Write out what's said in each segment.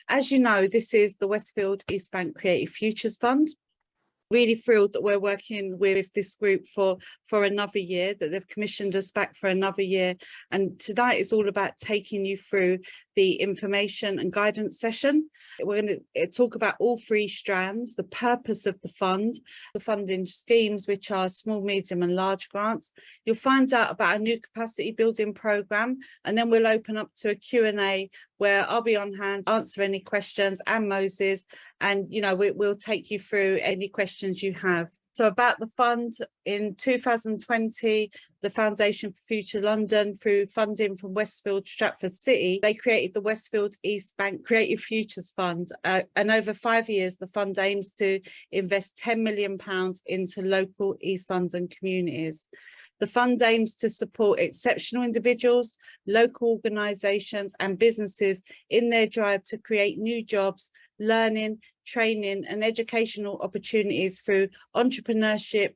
As you know, this is the Westfield East Bank Creative Futures Fund. Really thrilled that we're working with this group for another year, that they've commissioned us back for another year. And tonight is all about taking you through the information and guidance session. We're going to talk about all three strands, the purpose of the fund, the funding schemes, which are small, medium and large grants. You'll find out about a new capacity building programme, and then we'll open up to a Q&A where I'll be on hand, answer any questions, and Moses, and we'll take you through any questions you have. So about the fund, in 2020, the Foundation for Future London, through funding from Westfield Stratford City, they created the Westfield East Bank Creative Futures Fund. And over 5 years, the fund aims to invest £10 million into local East London communities. The fund aims to support exceptional individuals, local organisations and businesses in their drive to create new jobs, learning, training and educational opportunities through entrepreneurship,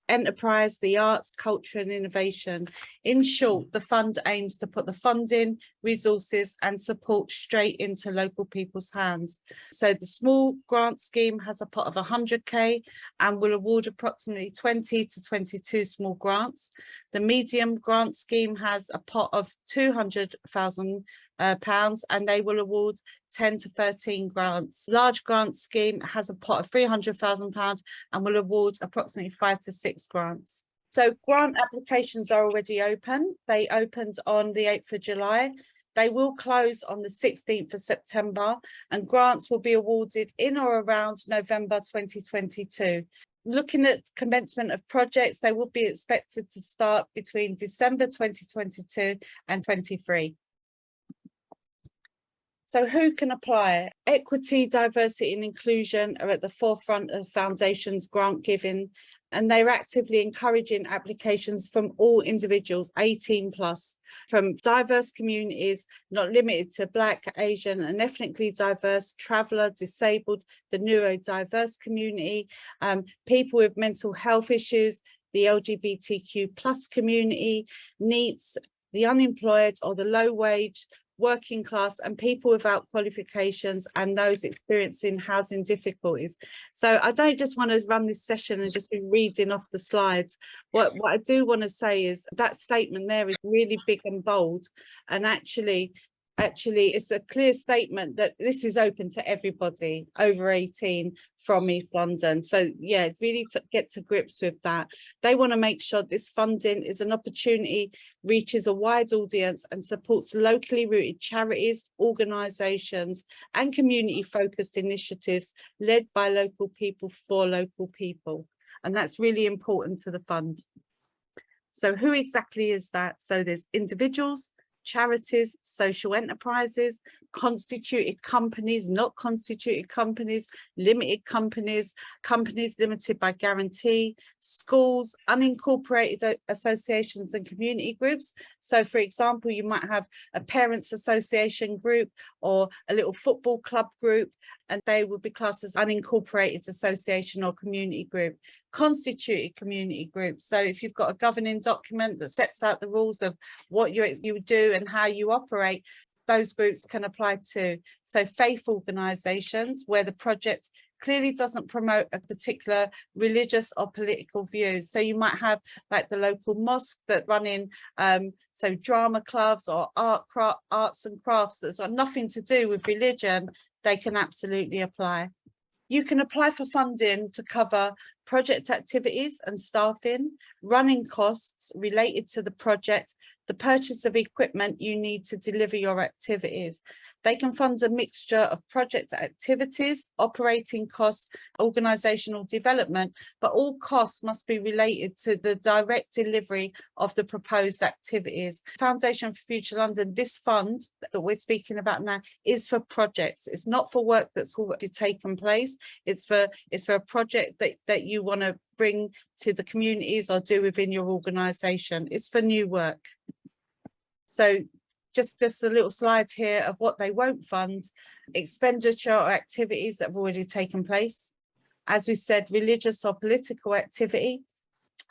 enterprise, the arts, culture and innovation. In short, the fund aims to put the funding, resources and support straight into local people's hands. So the small grant scheme has a pot of 100k and will award approximately 20 to 22 small grants. The medium grant scheme has a pot of £200,000 and they will award 10 to 13 grants. Large grant scheme has a pot of £300,000 and will award approximately 5 to 6 grants. So grant applications are already open. They opened on the 8th of July. They will close on the 16th of September and grants will be awarded in or around November 2022. Looking at commencement of projects, they will be expected to start between December 2022 and 23. So who can apply? Equity, diversity and inclusion are at the forefront of the Foundation's grant giving, and they're actively encouraging applications from all individuals 18 plus, from diverse communities, not limited to Black, Asian and ethnically diverse, traveller, disabled, the neurodiverse community, people with mental health issues, the LGBTQ plus community, NEETs, the unemployed or the low wage, working class and people without qualifications and those experiencing housing difficulties. So I don't just want to run this session and just be reading off the slides. What I do want to say is that statement there is really big and bold, and actually it's a clear statement that this is open to everybody over 18 from East London. So yeah, really to get to grips with that. They want to make sure this funding is an opportunity, reaches a wide audience and supports locally rooted charities, organisations and community focused initiatives led by local people for local people. And that's really important to the fund. So who exactly is that? So there's individuals, charities, social enterprises, constituted companies, not constituted companies, limited companies, companies limited by guarantee, schools, unincorporated associations and community groups. So for example, you might have a parents association group or a little football club group, and they would be classed as unincorporated association or community group. Constituted community groups. So if you've got a governing document that sets out the rules of what you would do and how you operate, those groups can apply too. So faith organisations where the project clearly doesn't promote a particular religious or political views. So you might have like the local mosque that run in so drama clubs or arts and crafts that's got nothing to do with religion. They can absolutely apply. You can apply for funding to cover project activities and staffing, running costs related to the project, the purchase of equipment you need to deliver your activities. They can fund a mixture of project activities, operating costs, organisational development, but all costs must be related to the direct delivery of the proposed activities. Foundation for Future London, this fund that we're speaking about now is for projects. It's not for work that's already taken place. It's for a project that you want to bring to the communities or do within your organisation. It's for new work. So just a little slide here of what they won't fund: expenditure or activities that have already taken place. As we said, religious or political activity,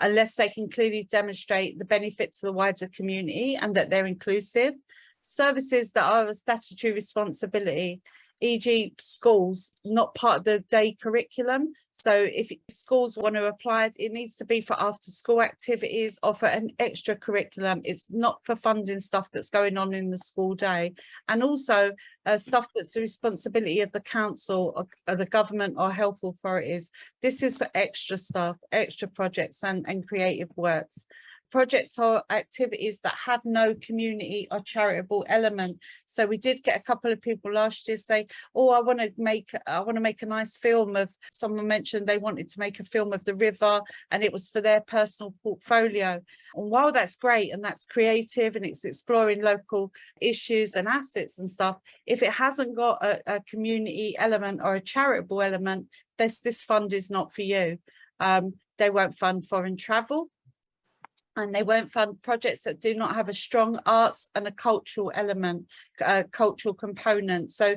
unless they can clearly demonstrate the benefit to the wider community and that they're inclusive. Services that are a statutory responsibility. e.g. schools, not part of the day curriculum. So if schools want to apply, it needs to be for after school activities or for an extra curriculum. It's not for funding stuff that's going on in the school day. And also stuff that's the responsibility of the council or the government or health authorities. This is for extra stuff, extra projects and creative works. Projects or activities that have no community or charitable element. So we did get a couple of people last year say, oh, I want to make a nice film of, someone mentioned they wanted to make a film of the river and it was for their personal portfolio. And while that's great and that's creative and it's exploring local issues and assets and stuff, if it hasn't got a community element or a charitable element, this fund is not for you. They won't fund foreign travel, and they won't fund projects that do not have a strong arts and a cultural element, cultural component. So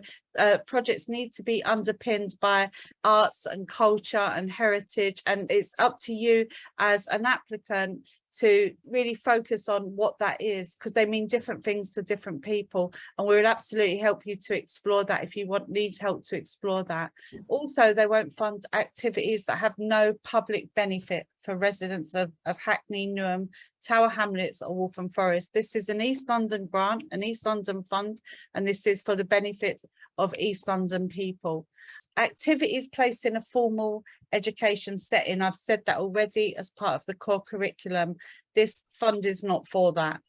projects need to be underpinned by arts and culture and heritage, and it's up to you as an applicant to really focus on what that is, because they mean different things to different people, and we will absolutely help you to explore that if you need help to explore that. Also, they won't fund activities that have no public benefit for residents of Hackney, Newham, Tower Hamlets or Waltham Forest. This is an East London grant, an East London fund, and this is for the benefit of East London people. Activities placed in a formal education setting, I've said that already, as part of the core curriculum. This fund is not for that.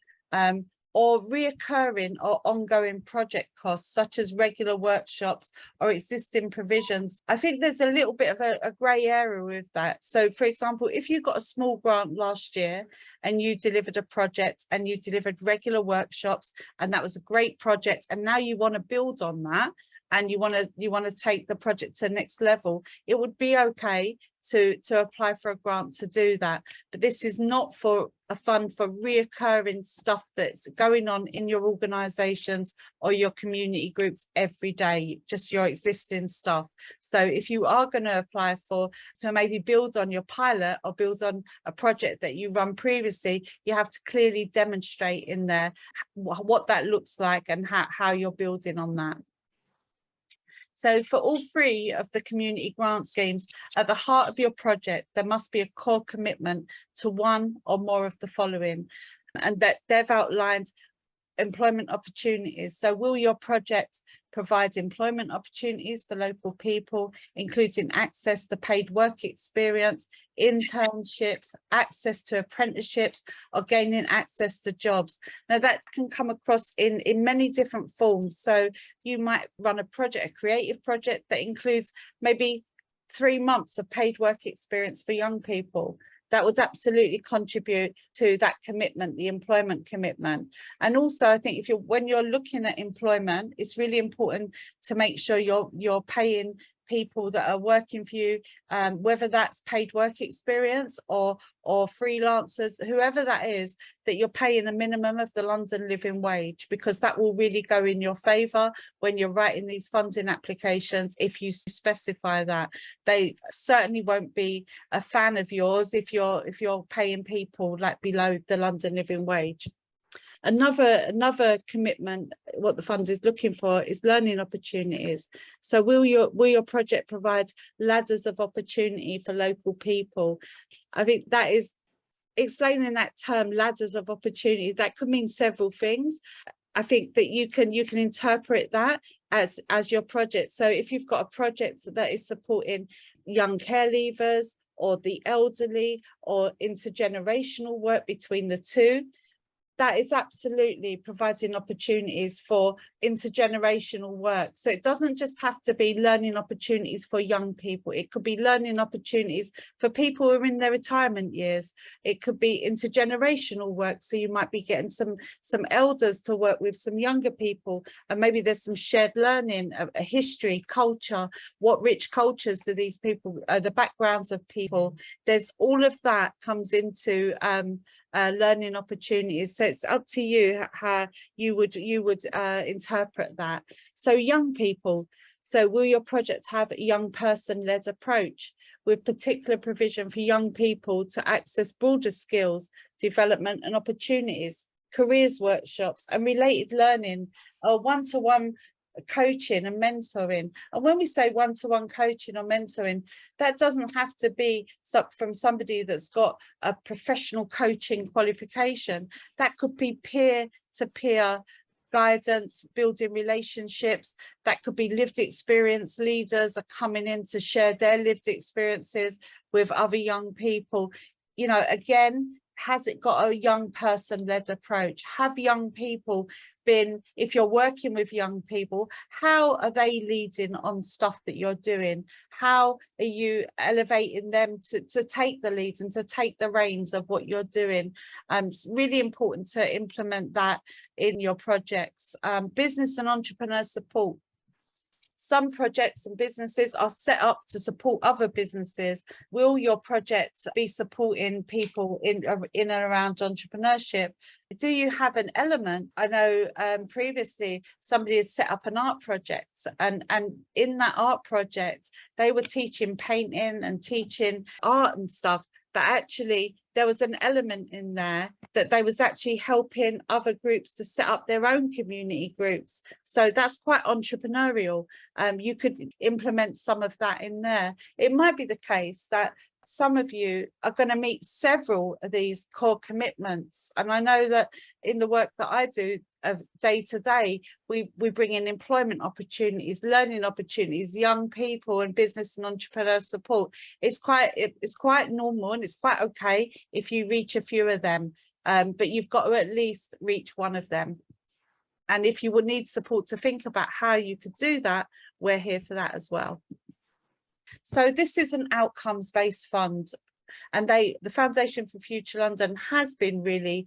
Or reoccurring or ongoing project costs, such as regular workshops or existing provisions. I think there's a little bit of a grey area with that. So, for example, if you got a small grant last year and you delivered a project and you delivered regular workshops and that was a great project, and now you want to build on that, and you want to take the project to the next level, it would be okay to apply for a grant to do that. But this is not for a fund for reoccurring stuff that's going on in your organisations or your community groups every day, just your existing stuff. So if you are going to apply to maybe build on your pilot or build on a project that you run previously, you have to clearly demonstrate in there what that looks like and how you're building on that. So for all three of the community grant schemes, at the heart of your project, there must be a core commitment to one or more of the following, and that they've outlined employment opportunities. So will your project provide employment opportunities for local people, including access to paid work experience, internships, access to apprenticeships, or gaining access to jobs? Now that can come across in many different forms. So you might run a project, a creative project that includes maybe 3 months of paid work experience for young people. That would absolutely contribute to that commitment, the employment commitment. And also, I think when you're looking at employment, it's really important to make sure you're paying people that are working for you, whether that's paid work experience or freelancers, whoever that is, that you're paying a minimum of the London living wage, because that will really go in your favour when you're writing these funding applications. If you specify that, they certainly won't be a fan of yours if you're paying people like below the London living wage. Another commitment, what the fund is looking for, is learning opportunities. So will your project provide ladders of opportunity for local people? I think that is explaining that term, ladders of opportunity. That could mean several things. I think that you can interpret that as your project. So if you've got a project that is supporting young care leavers or the elderly or intergenerational work between the two, that is absolutely providing opportunities for intergenerational work. So it doesn't just have to be learning opportunities for young people. It could be learning opportunities for people who are in their retirement years. It could be intergenerational work. So you might be getting some elders to work with some younger people, and maybe there's some shared learning, a history, culture. What rich cultures do these people, the backgrounds of people? There's all of that comes into learning opportunities. So it's up to you how you would interpret that. So young people, so will your project have a young person-led approach with particular provision for young people to access broader skills, development and opportunities, careers workshops and related learning, or one-to-one coaching and mentoring. And when we say one-to-one coaching or mentoring, that doesn't have to be from somebody that's got a professional coaching qualification. That could be peer-to-peer guidance, building relationships. That could be lived experience. Leaders are coming in to share their lived experiences with other young people. You know, again, has it got a young person led approach? Have young people been, if you're working with young people, how are they leading on stuff that you're doing? How are you elevating them to take the lead and to take the reins of what you're doing? It's really important to implement that in your projects. Business and entrepreneur support. Some projects and businesses are set up to support other businesses. Will your projects be supporting people in and around entrepreneurship? Do you have an element? I know previously somebody had set up an art project, and in that art project they were teaching painting and teaching art and stuff, but actually there was an element in there that they was actually helping other groups to set up their own community groups. So that's quite entrepreneurial. You could implement some of that in there. It might be the case that some of you are going to meet several of these core commitments. And I know that in the work that I do day to day, we bring in employment opportunities, learning opportunities, young people, and business and entrepreneur support. It's quite normal, and it's quite okay if you reach a few of them, but you've got to at least reach one of them. And if you would need support to think about how you could do that, we're here for that as well. So this is an outcomes-based fund, and the Foundation for Future London has been really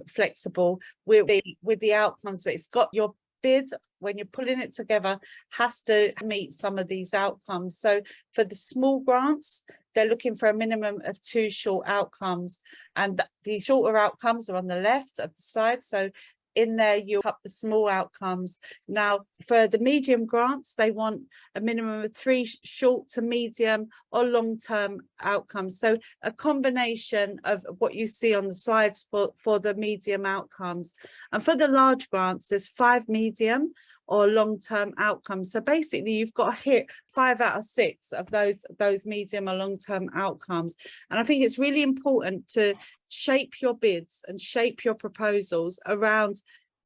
flexible with the outcomes, but it's got your bid, when you're pulling it together, has to meet some of these outcomes. So for the small grants, they're looking for a minimum of 2 short outcomes, and the shorter outcomes are on the left of the slide. So in there you'll have the small outcomes. Now for the medium grants, they want a minimum of 3 short to medium or long-term outcomes. So a combination of what you see on the slides for the medium outcomes. And for the large grants, there's 5 medium or long-term outcomes. So basically you've got to hit 5 out of 6 of those medium or long-term outcomes. And I think it's really important to shape your bids and shape your proposals around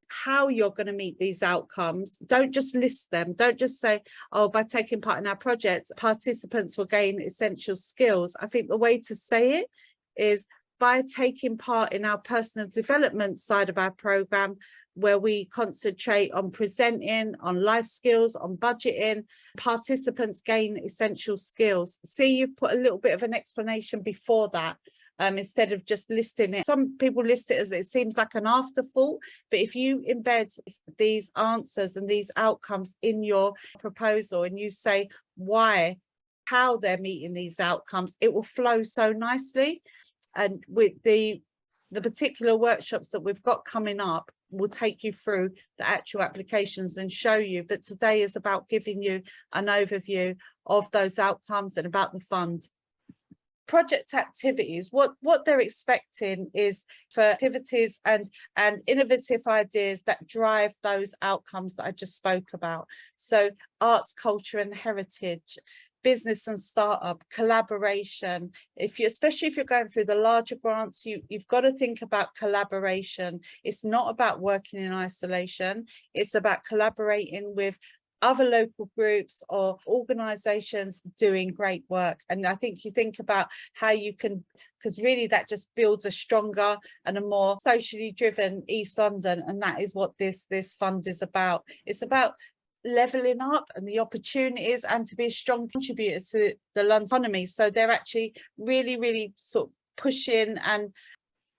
how you're going to meet these outcomes. Don't just list them. Don't just say, oh, by taking part in our project, participants will gain essential skills. I think the way to say it is by taking part in our personal development side of our programme, where we concentrate on presenting, on life skills, on budgeting, participants gain essential skills. See, you've put a little bit of an explanation before that. Instead of just listing it. Some people list it as it seems like an afterthought, but if you embed these answers and these outcomes in your proposal and you say why, how they're meeting these outcomes, it will flow so nicely. And with the particular workshops that we've got coming up, will take you through the actual applications and show you. But today is about giving you an overview of those outcomes and about the fund. Project activities, what they're expecting is for activities and innovative ideas that drive those outcomes that I just spoke about. So arts, culture and heritage, business and startup, collaboration. Especially if you're going through the larger grants, you've got to think about collaboration. It's not about working in isolation. It's about collaborating with other local groups or organisations doing great work. And I think you think about how you can, because really that just builds a stronger and a more socially driven East London, and that is what this fund is about. It's about levelling up and the opportunities and to be a strong contributor to the London economy. So they're actually really sort of pushing and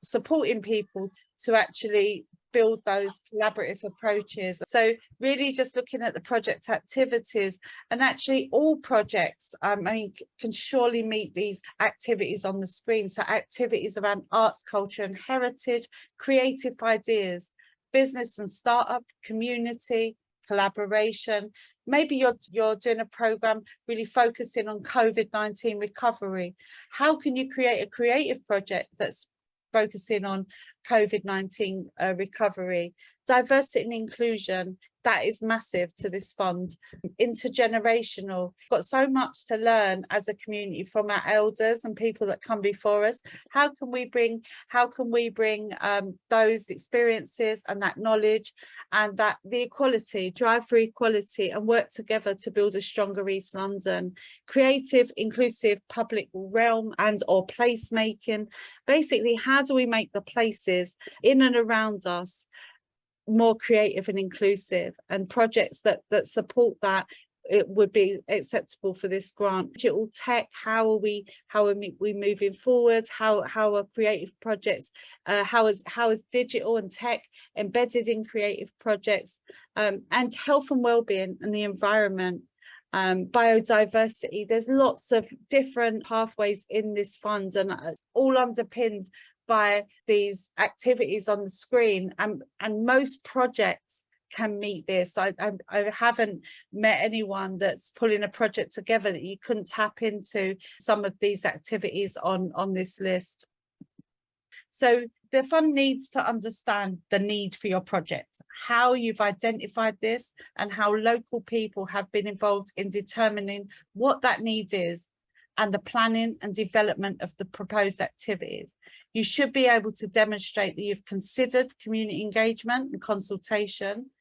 supporting people to actually build those collaborative approaches. So really just looking at the project activities, and actually all projects can surely meet these activities on the screen. So activities around arts, culture and heritage, creative ideas, business and startup, community, collaboration. Maybe you're doing a program really focusing on COVID-19 recovery. How can you create a creative project that's focusing on COVID-19 recovery? Diversity and inclusion, that is massive to this fund. Intergenerational, got so much to learn as a community from our elders and people that come before us. How can we bring those experiences and that knowledge and that the equality, drive for equality, and work together to build a stronger East London? Creative, inclusive public realm and or placemaking. Basically, how do we make the places in and around us more creative and inclusive, and projects that support that it would be acceptable for this grant? Digital tech, how are we moving forward? How are creative projects, how is digital and tech embedded in creative projects? And health and well-being and the environment, biodiversity. There's lots of different pathways in this fund, and all underpinned by these activities on the screen, and most projects can meet this. I haven't met anyone that's pulling a project together that you couldn't tap into some of these activities on this list. So the fund needs to understand the need for your project, how you've identified this, and how local people have been involved in determining what that need is, and the planning and development of the proposed activities. You should be able to demonstrate that you've considered community engagement and consultation.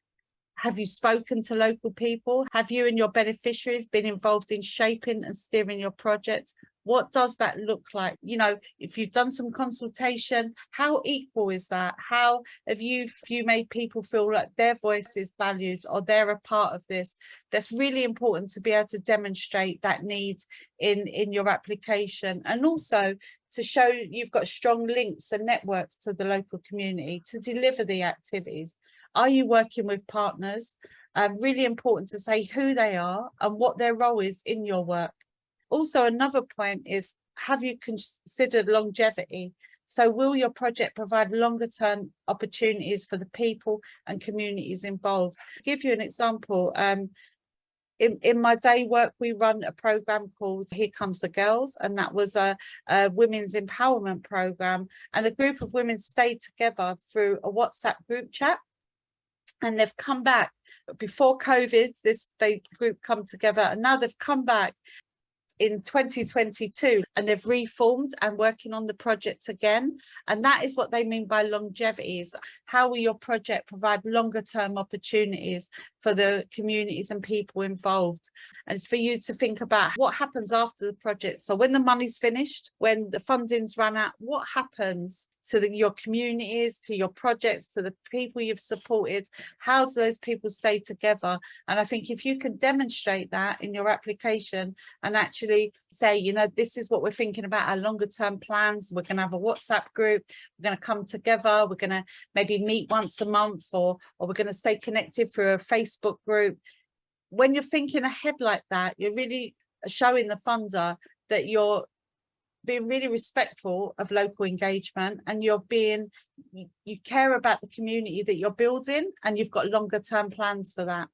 Have you spoken to local people? Have you and your beneficiaries been involved in shaping and steering your project? What does that look like? You know, if you've done some consultation, how equal is that? How have you made people feel like their voice is valued or they're a part of this? That's really important to be able to demonstrate that need in your application, and also to show you've got strong links and networks to the local community to deliver the activities. Are you working with partners? Really important to say who they are and what their role is in your work. Also, another point is, have you considered longevity? So will your project provide longer term opportunities for the people and communities involved? I'll give you an example. In my day work, we run a program called Here Comes the Girls, and that was a women's empowerment program. And the group of women stayed together through a WhatsApp group chat, and they've come back. Before COVID, the group come together, and now they've come back in 2022, and they've reformed and working on the project again. And that is what they mean by longevity, is how will your project provide longer term opportunities for the communities and people involved. And it's for you to think about what happens after the project. So when the money's finished, when the funding's run out, what happens to your communities, to your projects, to the people you've supported? How do those people stay together? And I think if you can demonstrate that in your application and actually say, you know, this is what we're thinking about, our longer term plans, we're going to have a WhatsApp group, we're going to come together, we're going to maybe meet once a month, or we're going to stay connected through a Facebook group. When you're thinking ahead like that, you're really showing the funder that you're being really respectful of local engagement, and you care about the community that you're building, and you've got longer term plans for that.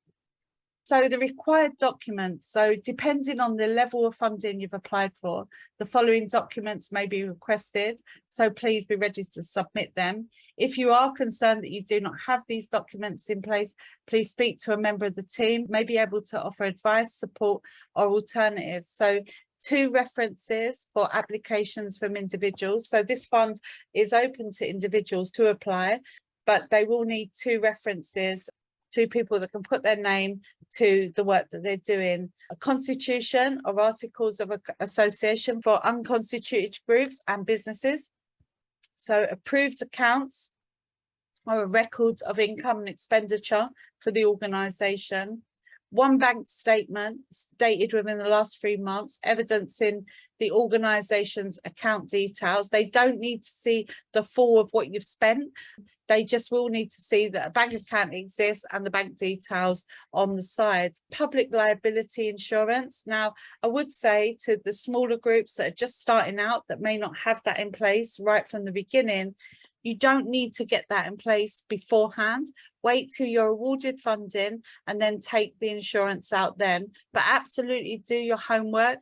So the required documents, so depending on the level of funding you've applied for, the following documents may be requested, so please be ready to submit them. If you are concerned that you do not have these documents in place, please speak to a member of the team, may be able to offer advice, support or alternatives. So 2 references for applications from individuals. So this fund is open to individuals to apply, but they will need 2 references, 2 people that can put their name to the work that they're doing. A constitution or articles of association for unconstituted groups and businesses. So approved accounts or a record of income and expenditure for the organisation. 1 bank statement dated within the last 3 months, evidencing the organisation's account details. They don't need to see the full of what you've spent. They just will need to see that a bank account exists and the bank details on the side. Public liability insurance. Now, I would say to the smaller groups that are just starting out that may not have that in place right from the beginning, you don't need to get that in place beforehand. Wait till you're awarded funding and then take the insurance out then. But absolutely do your homework.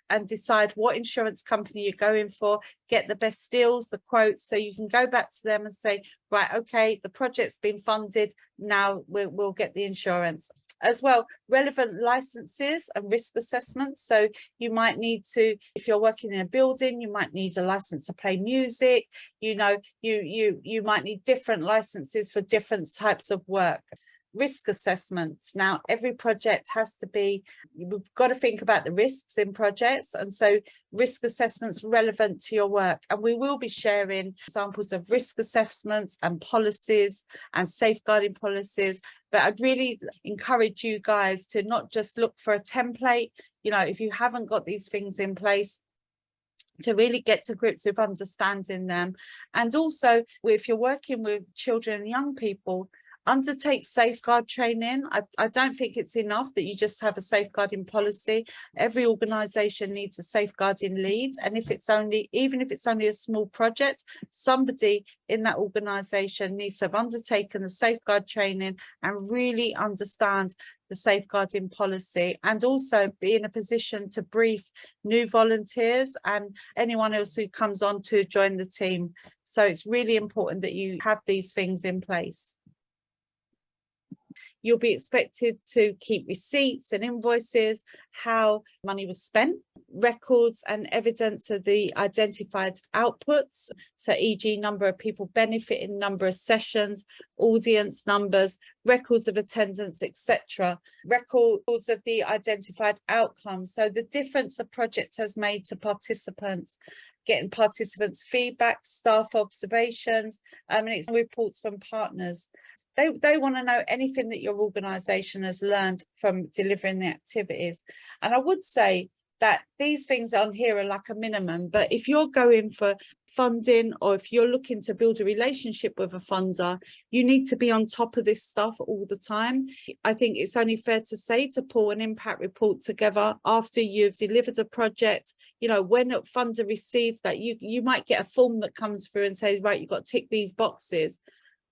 and decide what insurance company you're going for, get the best deals, the quotes, so you can go back to them and say, right, okay, the project's been funded, now we'll get the insurance. As well, relevant licenses and risk assessments. So you might need to, if you're working in a building, you might need a license to play music. You know, you might need different licenses for different types of work. Risk assessments. Now, every project has to be, we've got to think about the risks in projects, and so risk assessments relevant to your work. And we will be sharing examples of risk assessments and policies and safeguarding policies. But I'd really encourage you guys to not just look for a template. You know, if you haven't got these things in place, to really get to grips with understanding them. And also, if you're working with children and young people, undertake safeguard training. I don't think it's enough that you just have a safeguarding policy. Every organisation needs a safeguarding lead, and if it's only, even if it's only a small project, somebody in that organisation needs to have undertaken the safeguard training and really understand the safeguarding policy, and also be in a position to brief new volunteers and anyone else who comes on to join the team. So it's really important that you have these things in place. You'll be expected to keep receipts and invoices, how money was spent, records and evidence of the identified outputs. So e.g. number of people benefiting, number of sessions, audience numbers, records of attendance, etc. Records of the identified outcomes. So the difference a project has made to participants, getting participants' feedback, staff observations, and reports from partners. They want to know anything that your organisation has learned from delivering the activities. And I would say that these things on here are like a minimum, but if you're going for funding, or if you're looking to build a relationship with a funder, you need to be on top of this stuff all the time. I think it's only fair to say to pull an impact report together after you've delivered a project. You know, when a funder receives that, you might get a form that comes through and says, right, you've got to tick these boxes.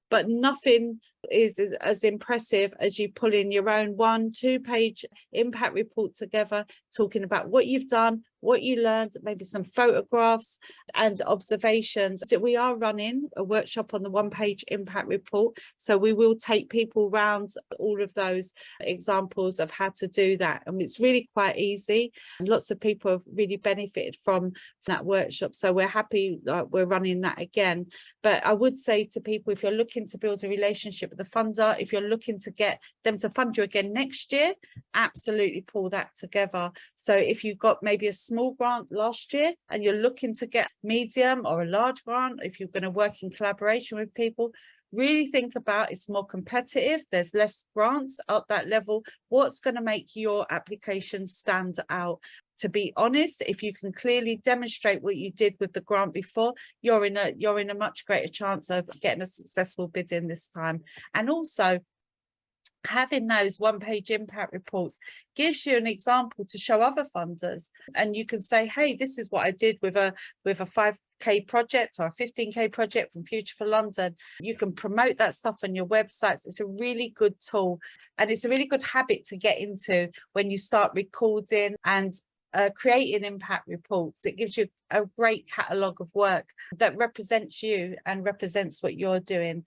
But nothing is as impressive as you pull in your own 1-2 page impact report together, talking about what you've done, what you learned, maybe some photographs and observations. We are running a workshop on the 1-page impact report, so we will take people around all of those examples of how to do that, and it's really quite easy, and lots of people have really benefited from that workshop, so we're happy we're running that again. But I would say to people, if you're looking to build a relationship with the funder, if you're looking to get them to fund you again next year, absolutely pull that together. So if you've got maybe a small grant last year and you're looking to get medium or a large grant, if you're going to work in collaboration with people, really think about, it's more competitive, there's less grants at that level, what's going to make your application stand out. To be honest, if you can clearly demonstrate what you did with the grant before, you're in a much greater chance of getting a successful bid in this time. And also, having those 1-page impact reports gives you an example to show other funders, and you can say, hey, this is what I did with a 5k project or a 15k project from Future for London. You can promote that stuff on your websites. It's a really good tool, and it's a really good habit to get into when you start recording and creating impact reports. It gives you a great catalogue of work that represents you and represents what you're doing.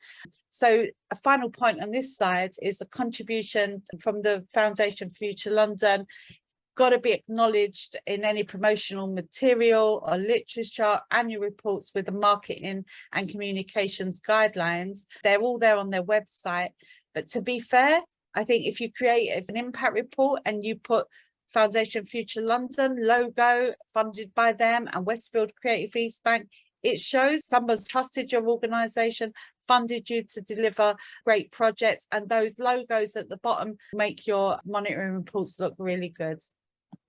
So a final point on this slide is the contribution from the Foundation Future London got to be acknowledged in any promotional material or literature, annual reports with the marketing and communications guidelines. They're all there on their website. But to be fair, I think if you create an impact report and you put Foundation Future London logo, funded by them, and Westfield Creative East Bank, it shows someone's trusted your organisation, funded you to deliver great projects, and those logos at the bottom make your monitoring reports look really good.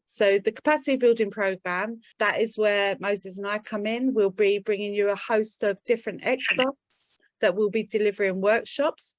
So the Capacity Building Programme, that is where Moses and I come in. We'll be bringing you a host of different experts that will be delivering workshops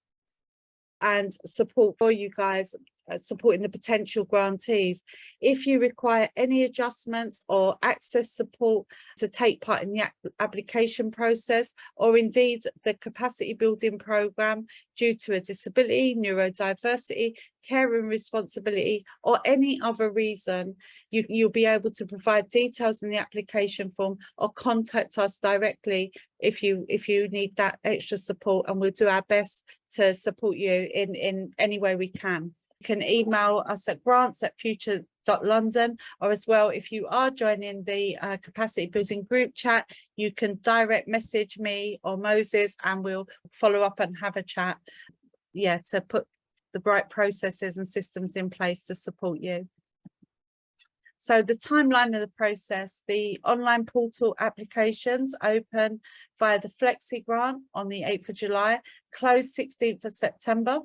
and support for you guys supporting the potential grantees. If you require any adjustments or access support to take part in the application process, or indeed the capacity building programme due to a disability, neurodiversity, care and responsibility, or any other reason, you'll be able to provide details in the application form or contact us directly if you need that extra support, and we'll do our best to support you in any way we can. You can email us at grants@future.london, or as well, if you are joining the capacity building group chat, you can direct message me or Moses and we'll follow up and have a chat, to put the right processes and systems in place to support you. So the timeline of the process: the online portal applications open via the Flexi grant on the 8th of July, close 16th of September.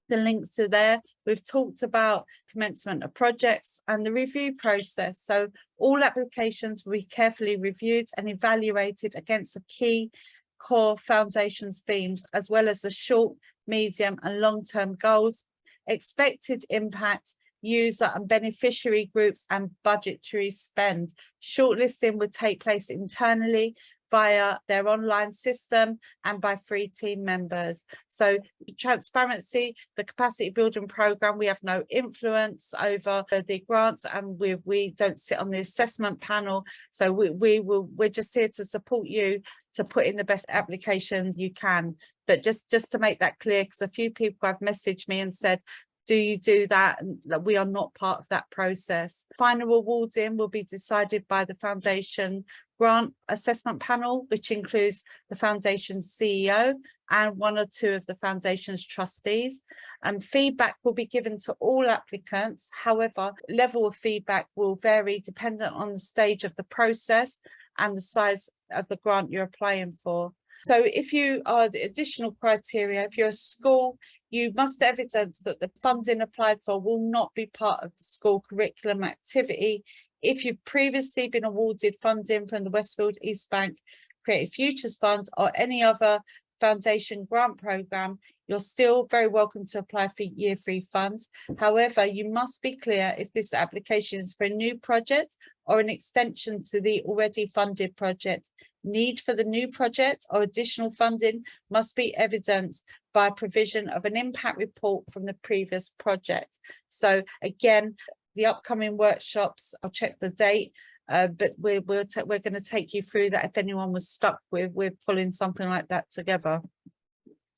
The links are there. We've talked about commencement of projects and the review process. So all applications will be carefully reviewed and evaluated against the key core foundations themes, as well as the short, medium and long-term goals, expected impact, user and beneficiary groups and budgetary spend. Shortlisting would take place internally via their online system and by 3 team members. So transparency, the capacity building programme, we have no influence over the grants, and we don't sit on the assessment panel. So we're just here to support you to put in the best applications you can. But just to make that clear, because a few people have messaged me and said, do you do that? And we are not part of that process. Final awarding will be decided by the foundation grant assessment panel, which includes the foundation's CEO and 1 or 2 of the foundation's trustees. And feedback will be given to all applicants. However, level of feedback will vary dependent on the stage of the process and the size of the grant you're applying for. So if you are the additional criteria, if you're a school, you must evidence that the funding applied for will not be part of the school curriculum activity. If you've previously been awarded funding from the Westfield East Bank Creative Futures Fund or any other foundation grant programme, you're still very welcome to apply for year 3 funds. However, you must be clear if this application is for a new project or an extension to the already funded project. Need for the new project or additional funding must be evidenced by provision of an impact report from the previous project. So again, the upcoming workshops, I'll check the date, but we're going to take you through that if anyone was stuck with pulling something like that together.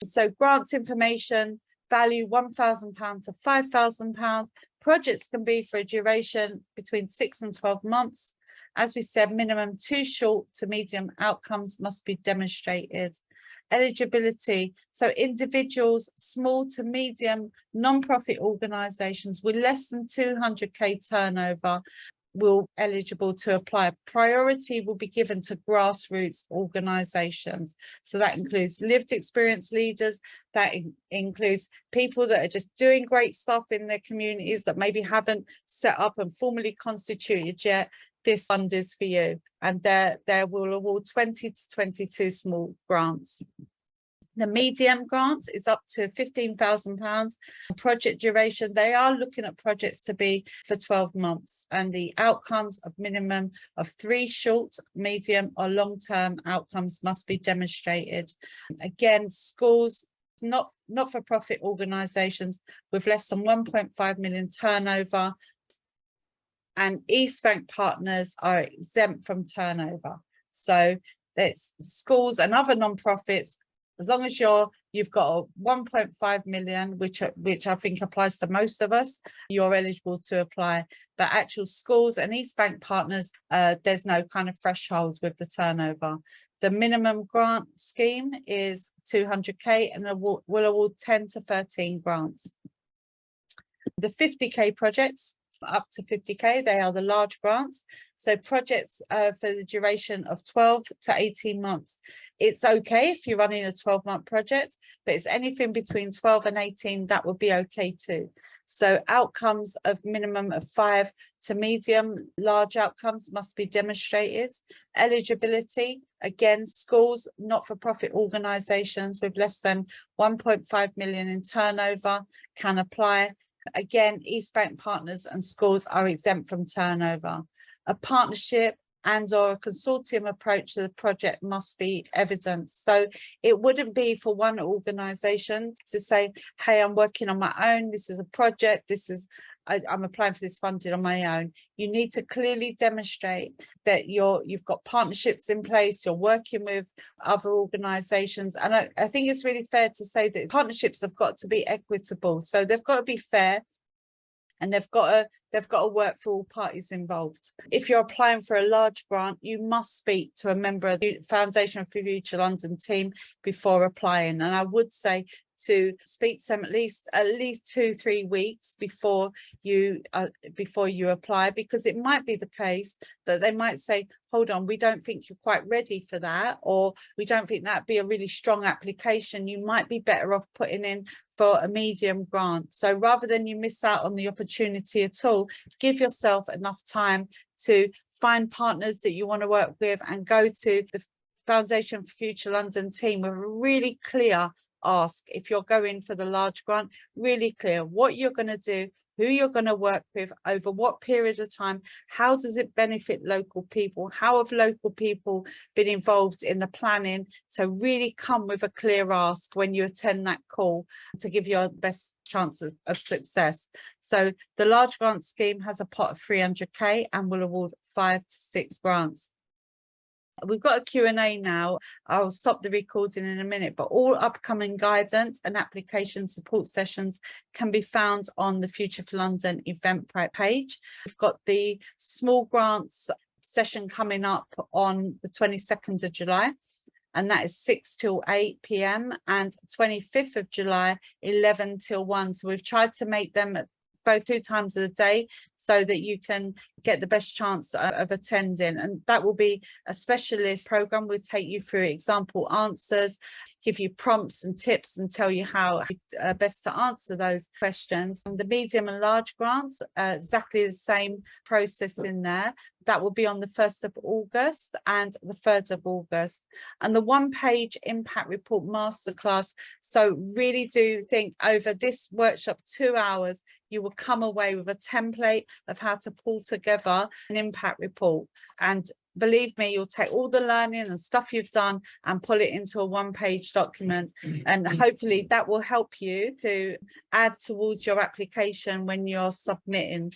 So grants information, value £1,000 to £5,000. Projects can be for a duration between 6 and 12 months. As we said, minimum 2 short to medium outcomes must be demonstrated. Eligibility, so individuals, small to medium non-profit organisations with less than 200k turnover will eligible to apply. Priority will be given to grassroots organisations. So that includes lived experience leaders, that includes people that are just doing great stuff in their communities that maybe haven't set up and formally constituted yet. This fund is for you, and there will award 20 to 22 small grants. The medium grants is up to £15,000. Project duration, they are looking at projects to be for 12 months, and the outcomes of minimum of 3 short, medium or long-term outcomes must be demonstrated. Again, schools, not-for-profit organisations with less than 1.5 million turnover, and East Bank partners are exempt from turnover. So it's schools and other non-profits, as long as you've got a 1.5 million, which I think applies to most of us, you're eligible to apply. But actual schools and East Bank partners, there's no kind of thresholds with the turnover. The minimum grant scheme is 200k and will award 10 to 13 grants. The 50k projects, up to 50k, they are the large grants. So projects for the duration of 12 to 18 months. It's okay if you're running a 12-month project, but it's anything between 12 and 18 that would be okay too. So outcomes of minimum of 5 to medium large outcomes must be demonstrated. Eligibility, again, schools, not-for-profit organisations with less than 1.5 million in turnover can apply. Again, East Bank partners and schools are exempt from turnover. A partnership and/or a consortium approach to the project must be evidenced. So it wouldn't be for one organisation to say, hey, I'm working on my own, this is a project, I'm applying for this funding on my own. You need to clearly demonstrate that you've got partnerships in place, you're working with other organisations. And I think it's really fair to say that partnerships have got to be equitable. So they've got to be fair, and they've got to work for all parties involved. If you're applying for a large grant, you must speak to a member of the Foundation for Future London team before applying. And I would say to speak to them at least 2-3 weeks before you apply, because it might be the case that they might say, hold on, we don't think you're quite ready for that, or we don't think that'd be a really strong application. You might be better off putting in for a medium grant. So rather than you miss out on the opportunity at all, give yourself enough time to find partners that you want to work with and go to the Foundation for Future London team with a really clear ask. If you're going for the large grant, really clear what you're going to do, who you're going to work with, over what period of time, how does it benefit local people, how have local people been involved in the planning. So really come with a clear ask when you attend that call to give your best chances of success. So the large grant scheme has a pot of 300k and will award 5 to 6 grants. We've got a Q&A now. I'll stop the recording in a minute, but all upcoming guidance and application support sessions can be found on the Future for London Eventbrite page. We've got the small grants session coming up on the 22nd of July, and that is 6 till 8 p.m, and 25th of July, 11 till 1. So we've tried to make them at both 2 times of the day so that you can get the best chance of attending. And that will be a specialist program. We'll take you through example answers, give you prompts and tips, and tell you how best to answer those questions. And the medium and large grants, exactly the same process in there. That will be on the 1st of August and the 3rd of August. And the 1-page impact report masterclass. So really do think over this workshop, 2 hours, you will come away with a template of how to pull together an impact report. And believe me, you'll take all the learning and stuff you've done and pull it into a 1-page document. And hopefully that will help you to add towards your application when you're submitting.